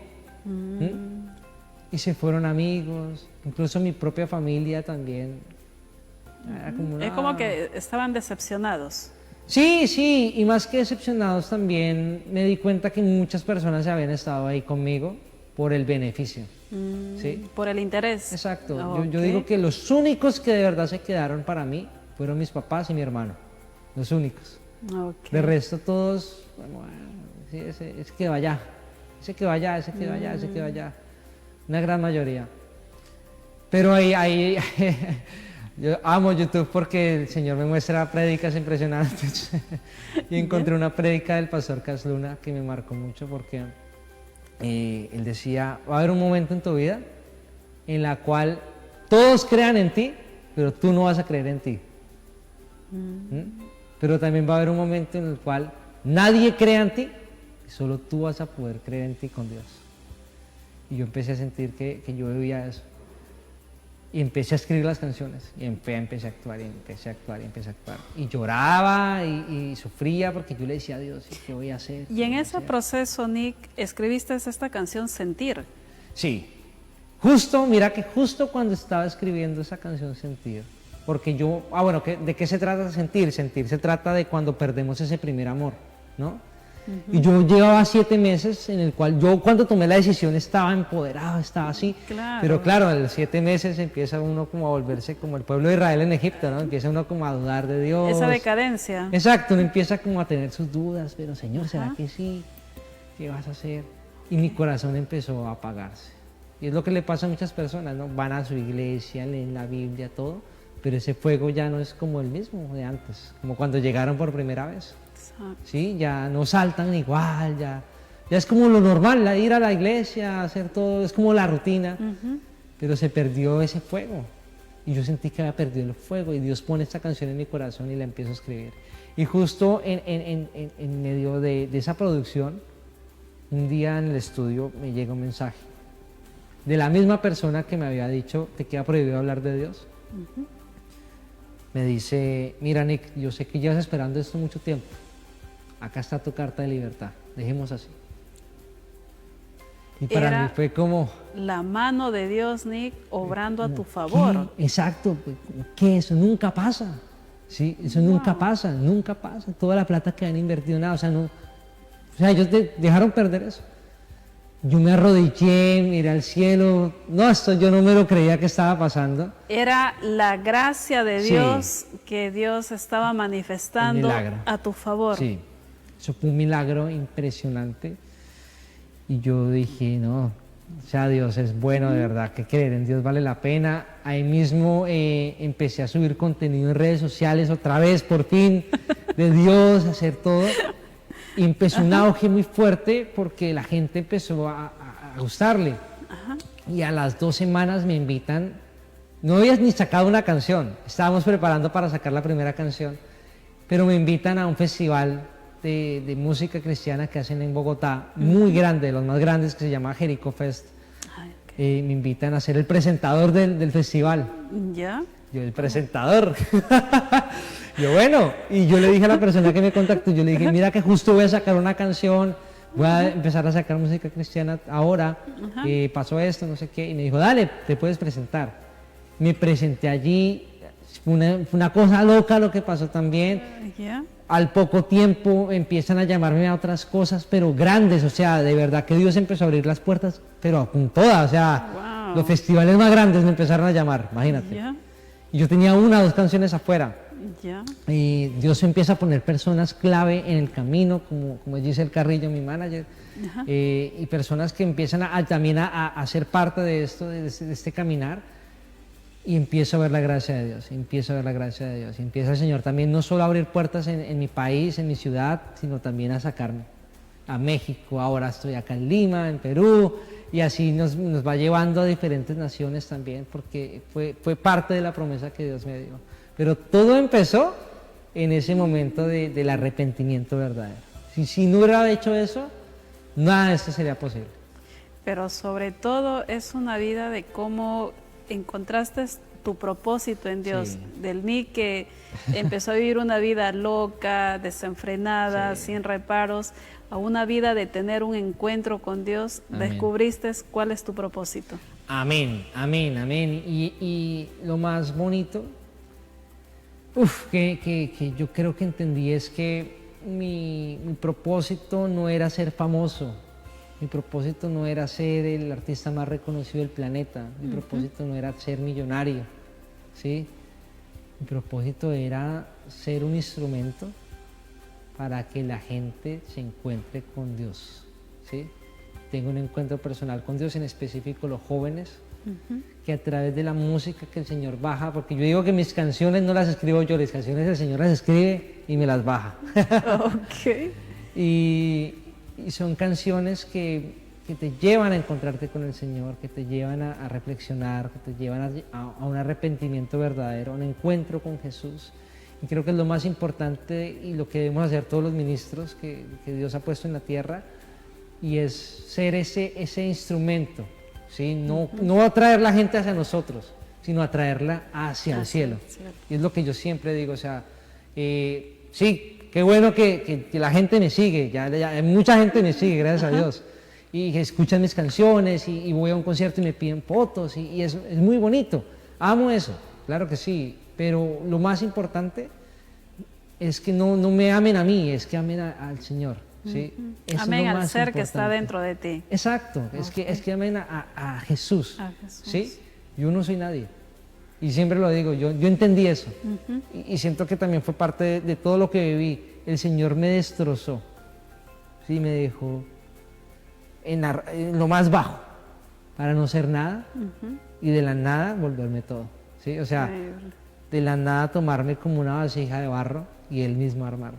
Y se fueron amigos, incluso mi propia familia también. Era como, Es como que estaban decepcionados. Sí, sí, y más que decepcionados también me di cuenta que muchas personas habían estado ahí conmigo por el beneficio. ¿Sí? Por el interés. Exacto. Ok. Yo digo que los únicos que de verdad se quedaron para mí fueron mis papás y mi hermano. Los únicos. Ok. De resto todos, bueno, sí, ese que vaya, ese que vaya, ese que vaya, ese que vaya. Una gran mayoría. Pero ahí yo amo YouTube porque el Señor me muestra prédicas impresionantes. Y encontré una prédica del pastor Casluna que me marcó mucho porque él decía, va a haber un momento en tu vida en la cual todos crean en ti, pero tú no vas a creer en ti. Pero también va a haber un momento en el cual nadie crea en ti y solo tú vas a poder creer en ti con Dios. Y yo empecé a sentir que yo vivía eso. Y empecé a escribir las canciones, y empecé a actuar, y empecé a actuar, y empecé a actuar. Y lloraba, y sufría, porque yo le decía a Dios, ¿qué voy a hacer? Y en ¿Qué voy a ese hacer? proceso, Nick, escribiste esta canción Sentir. Sí. Mira que justo cuando estaba escribiendo esa canción Sentir, porque yo, bueno, ¿de qué se trata Sentir? Sentir se trata de cuando perdemos ese primer amor, ¿no? Y yo llevaba 7 meses en el cual yo cuando tomé la decisión estaba empoderado, estaba así. Claro. Pero claro, a los 7 meses empieza uno como a volverse como el pueblo de Israel en Egipto, ¿no? Empieza uno como a dudar de Dios. Esa decadencia. Exacto, uno empieza como a tener sus dudas, pero Señor, ¿será que sí? ¿Qué vas a hacer? Y mi corazón empezó a apagarse. Y es lo que le pasa a muchas personas, ¿no? Van a su iglesia, leen la Biblia, todo, pero ese fuego ya no es como el mismo de antes, como cuando llegaron por primera vez. Exacto. ¿Sí? Ya no saltan igual, ya es como lo normal, ir a la iglesia, hacer todo, es como la rutina, pero se perdió ese fuego. Y yo sentí que había perdido el fuego, y Dios pone esta canción en mi corazón y la empiezo a escribir. Y justo en medio de esa producción, un día en el estudio me llega un mensaje de la misma persona que me había dicho te queda prohibido hablar de Dios. Me dice, mira Nick, yo sé que llevas esperando esto mucho tiempo. Acá está tu carta de libertad, dejemos así. Y para Era mí fue como... la mano de Dios, Nick, obrando a tu favor. ¿Qué? Exacto, ¿qué? Eso nunca pasa. Sí, eso nunca pasa, nunca pasa. Toda la plata que han invertido, nada, o sea, ellos dejaron perder eso. Yo me arrodillé, miré al cielo, no, esto yo no me lo creía que estaba pasando. Era la gracia de Sí. Dios que Dios estaba manifestando milagro. a tu favor. Sí, eso fue un milagro impresionante. Y yo dije, no, o sea, Dios es bueno, de verdad, que creer en Dios vale la pena. Ahí mismo empecé a subir contenido en redes sociales otra vez, por fin, de Dios, hacer todo. Y empezó un auge muy fuerte porque la gente empezó a gustarle. Y a las 2 semanas me invitan, no habías ni sacado una canción, estábamos preparando para sacar la primera canción, pero me invitan a un festival de música cristiana que hacen en Bogotá, muy grande, de los más grandes, que se llama Jericho Fest. Me invitan a ser el presentador del festival. ¿Ya? Yo, el presentador. Yo, bueno, y yo le dije a la persona que me contactó, yo le dije, mira que justo voy a sacar una canción, voy a empezar a sacar música cristiana ahora, pasó esto, no sé qué, y me dijo, dale, te puedes presentar. Me presenté allí, fue una cosa loca lo que pasó también. ¿Ya? Al poco tiempo empiezan a llamarme a otras cosas, pero grandes, o sea, de verdad que Dios empezó a abrir las puertas, pero con todas, o sea, Wow. los festivales más grandes me empezaron a llamar, imagínate. ¿Ya? Y yo tenía 1 o 2 canciones afuera. ¿Ya? Y Dios empieza a poner personas clave en el camino, como Giselle Carrillo, mi manager, y personas que empiezan también a ser parte de esto, de este caminar, y empiezo a ver la gracia de Dios, empiezo a ver la gracia de Dios, y empieza el Señor también no solo a abrir puertas en mi país, en mi ciudad, sino también a sacarme a México. Ahora estoy acá en Lima, en Perú, y así nos va llevando a diferentes naciones también, porque fue parte de la promesa que Dios me dio. Pero todo empezó en ese momento del arrepentimiento verdadero. Si no hubiera hecho eso, nada de esto sería posible. Pero sobre todo es una vida de cómo encontraste tu propósito en Dios, Sí. del Nick que empezó a vivir una vida loca, desenfrenada, Sí. sin reparos, a una vida de tener un encuentro con Dios. Amén. Descubriste cuál es tu propósito. Amén, amén, amén. Y lo más bonito, que yo creo que entendí es que mi propósito no era ser famoso, mi propósito no era ser el artista más reconocido del planeta, mi propósito no era ser millonario, ¿sí? Mi propósito era ser un instrumento para que la gente se encuentre con Dios, ¿sí? Tengo un encuentro personal con Dios, en específico los jóvenes, que a través de la música que el Señor baja, porque yo digo que mis canciones no las escribo yo, las canciones el Señor las escribe y me las baja. Ok. Y son canciones que te llevan a encontrarte con el Señor, que te llevan a reflexionar, que te llevan a un arrepentimiento verdadero, a un encuentro con Jesús. Y creo que es lo más importante y lo que debemos hacer todos los ministros que Dios ha puesto en la tierra, y es ser ese instrumento, ¿sí? No atraer la gente hacia nosotros, sino atraerla hacia el cielo. Y es lo que yo siempre digo, o sea, sí, qué bueno que la gente me sigue, ya mucha gente me sigue, gracias a Dios, y que escuchan mis canciones, y voy a un concierto y me piden fotos, y es muy bonito, amo eso, claro que sí, pero lo más importante es que no me amen a mí, es que amen al Señor, ¿sí? Eso es Amén lo al más ser que está importante. dentro de ti. Exacto, es que amen a Jesús, A Jesús. ¿sí? Yo no soy nadie. Y siempre lo digo, yo entendí eso. Y siento que también fue parte de todo lo que viví. El Señor me destrozó, ¿sí? Me dejó en lo más bajo, para no ser nada, y de la nada volverme todo, ¿sí? O sea, Increíble. de la nada tomarme como una vasija de barro y Él mismo armarme.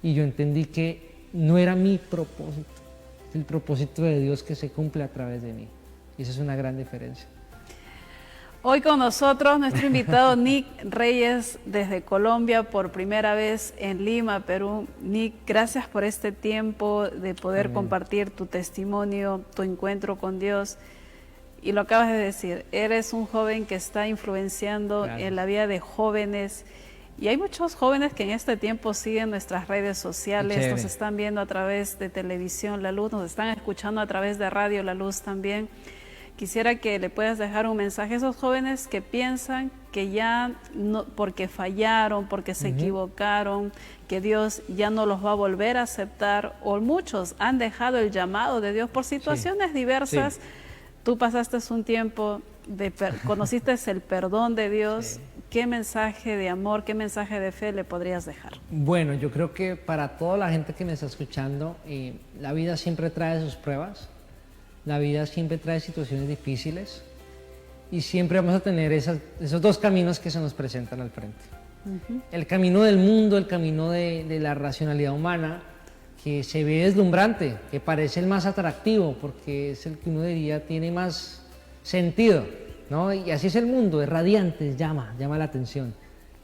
Y yo entendí que no era mi propósito, es el propósito de Dios que se cumple a través de mí. Y esa es una gran diferencia. Hoy con nosotros nuestro invitado Nick Reyes desde Colombia, por primera vez en Lima, Perú. Nick, gracias por este tiempo de poder Amén. compartir tu testimonio, tu encuentro con Dios. Y lo acabas de decir, eres un joven que está influenciando Gracias. en la vida de jóvenes. Y hay muchos jóvenes que en este tiempo siguen nuestras redes sociales, Chévere. nos están viendo a través de televisión La Luz, nos están escuchando a través de Radio La Luz también. Quisiera que le puedas dejar un mensaje a esos jóvenes que piensan que ya no, porque fallaron, porque se equivocaron, que Dios ya no los va a volver a aceptar, o muchos han dejado el llamado de Dios por situaciones diversas. Sí. Tú pasaste un tiempo, conociste el perdón de Dios. Sí. ¿Qué mensaje de amor, qué mensaje de fe le podrías dejar? Bueno, yo creo que para toda la gente que me está escuchando, la vida siempre trae sus pruebas, la vida siempre trae situaciones difíciles, y siempre vamos a tener esos dos caminos que se nos presentan al frente. El camino del mundo, el camino de la racionalidad humana, que se ve deslumbrante, que parece el más atractivo, porque es el que uno diría tiene más sentido, ¿no? Y así es el mundo, es radiante, llama la atención.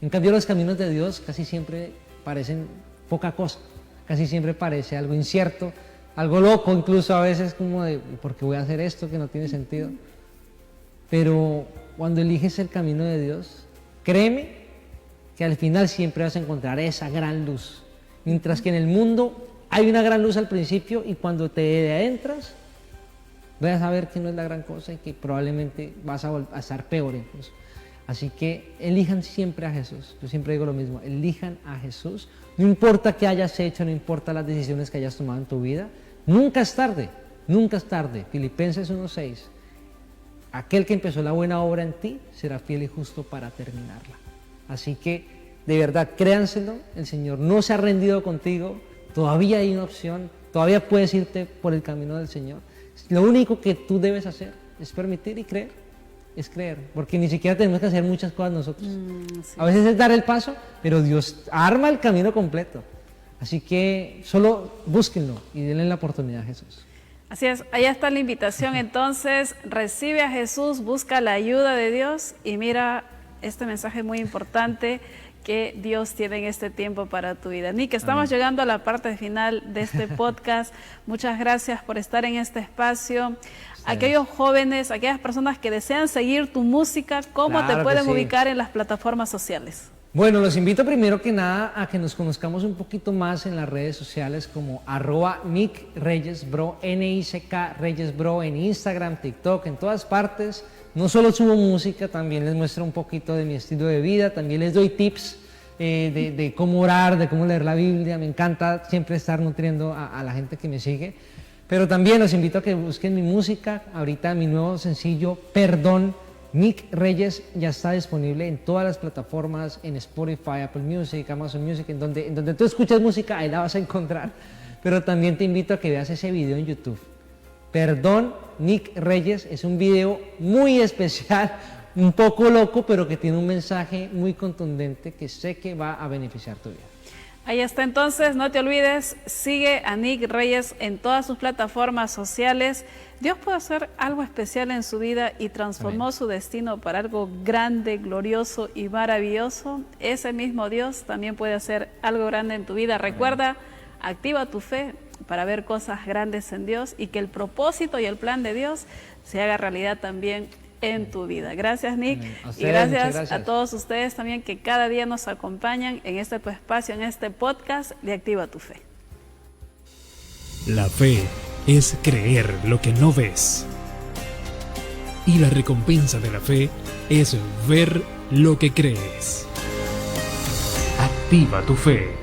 En cambio, los caminos de Dios casi siempre parecen poca cosa, casi siempre parece algo incierto, algo loco, incluso a veces como de ¿por qué voy a hacer esto que no tiene sentido? Pero cuando eliges el camino de Dios, créeme que al final siempre vas a encontrar esa gran luz. Mientras que en el mundo hay una gran luz al principio y cuando te adentras, vas a ver que no es la gran cosa y que probablemente vas a estar peor incluso. Así que elijan siempre a Jesús. Yo siempre digo lo mismo, elijan a Jesús. No importa qué hayas hecho, no importa las decisiones que hayas tomado en tu vida, nunca es tarde, nunca es tarde. Filipenses 1:6. Aquel que empezó la buena obra en ti será fiel y justo para terminarla. Así que, de verdad, créanselo, el Señor no se ha rendido contigo, todavía hay una opción, todavía puedes irte por el camino del Señor. Lo único que tú debes hacer es permitir y creer, porque ni siquiera tenemos que hacer muchas cosas nosotros. Sí. A veces es dar el paso, pero Dios arma el camino completo. Así que solo búsquenlo y denle la oportunidad a Jesús. Así es, ahí está la invitación entonces, recibe a Jesús, busca la ayuda de Dios y mira este mensaje muy importante que Dios tiene en este tiempo para tu vida. Nick, estamos llegando a la parte final de este podcast. Muchas gracias por estar en este espacio. Sí. Aquellos jóvenes, aquellas personas que desean seguir tu música, ¿cómo te pueden ubicar en las plataformas sociales? Bueno, los invito primero que nada a que nos conozcamos un poquito más en las redes sociales como @NickReyesBro, N-I-C-K Reyesbro, en Instagram, TikTok, en todas partes. No solo subo música, también les muestro un poquito de mi estilo de vida, también les doy tips de cómo orar, de cómo leer la Biblia. Me encanta siempre estar nutriendo a la gente que me sigue. Pero también los invito a que busquen mi música. Ahorita mi nuevo sencillo, Perdón, Nick Reyes, ya está disponible en todas las plataformas, en Spotify, Apple Music, Amazon Music, en donde tú escuchas música, ahí la vas a encontrar. Pero también te invito a que veas ese video en YouTube. Perdón, Nick Reyes, es un video muy especial, un poco loco, pero que tiene un mensaje muy contundente que sé que va a beneficiar tu vida. Ahí está entonces, no te olvides, sigue a Nick Reyes en todas sus plataformas sociales. Dios puede hacer algo especial en su vida y transformó su destino para algo grande, glorioso y maravilloso. Ese mismo Dios también puede hacer algo grande en tu vida. Recuerda, activa tu fe para ver cosas grandes en Dios y que el propósito y el plan de Dios se haga realidad también en tu vida. Gracias, Nick. Y gracias a todos ustedes también que cada día nos acompañan en este tu espacio, en este podcast de Activa tu Fe. La fe es creer lo que no ves. Y la recompensa de la fe es ver lo que crees. Activa tu fe.